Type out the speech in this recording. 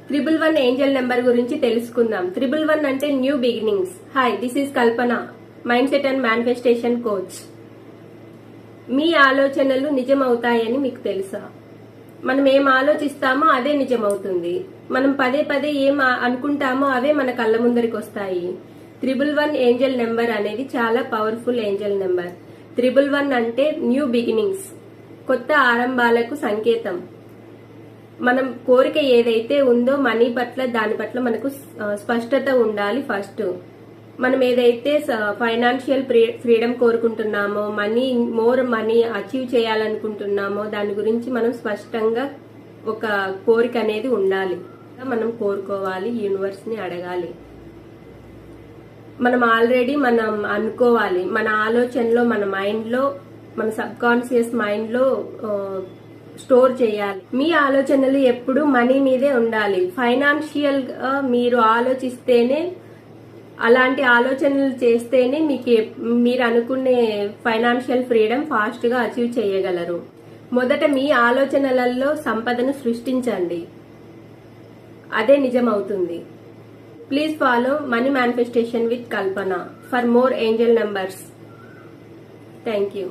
111 Angel number గురించి తెలుసుకుందాం. 111 అంటే new beginnings. Hi, this is Kalpana, mindset and manifestation coach. మీ ఆలోచనలు నిజమవుతాయని మీకు తెలుసా? మనం ఏం ఆలోచిస్తామో అదే నిజమవుతుంది. మనం పదే పదే ఏం అనుకుంటామో అవే మన కళ్ళ ముందరికి వస్తాయి. 111 ఏంజల్ నెంబర్ అనేది చాలా పవర్ఫుల్ ఏంజల్ నెంబర్. 111 అంటే న్యూ బిగినింగ్స్, కొత్త ఆరంభాలకు సంకేతం. మనం కోరిక ఏదైతే ఉందో మనీ పట్ల, దాని పట్ల మనకు స్పష్టత ఉండాలి. ఫస్ట్ మనం ఏదైతే ఫైనాన్షియల్ ఫ్రీడమ్ కోరుకుంటున్నామో, మోర్ మనీ అచీవ్ చేయాలనుకుంటున్నామో దాని గురించి మనం స్పష్టంగా ఒక కోరిక అనేది ఉండాలి. మనం కోరుకోవాలి, యూనివర్స్ ని అడగాలి. మనం ఆల్రెడీ మనం అనుకోవాలి. మన ఆలోచనలో, మన మైండ్ లో, మన సబ్ కాన్షియస్ మైండ్ లో స్టోర్ చేయాలి. మీ ఆలోచనలు ఎప్పుడు మనీ మీదే ఉండాలి. ఫైనాన్షియల్ గా మీరు ఆలోచిస్తేనే, అలాంటి ఆలోచనలు చేస్తేనే మీరు అనుకునే ఫైనాన్షియల్ ఫ్రీడమ్ ఫాస్ట్ గా అచీవ్ చేయగలరు. మొదట మీ ఆలోచనలలో సంపదను సృష్టించండి, అదే నిజమవుతుంది. Please follow money manifestation with Kalpana for more angel numbers. Thank you.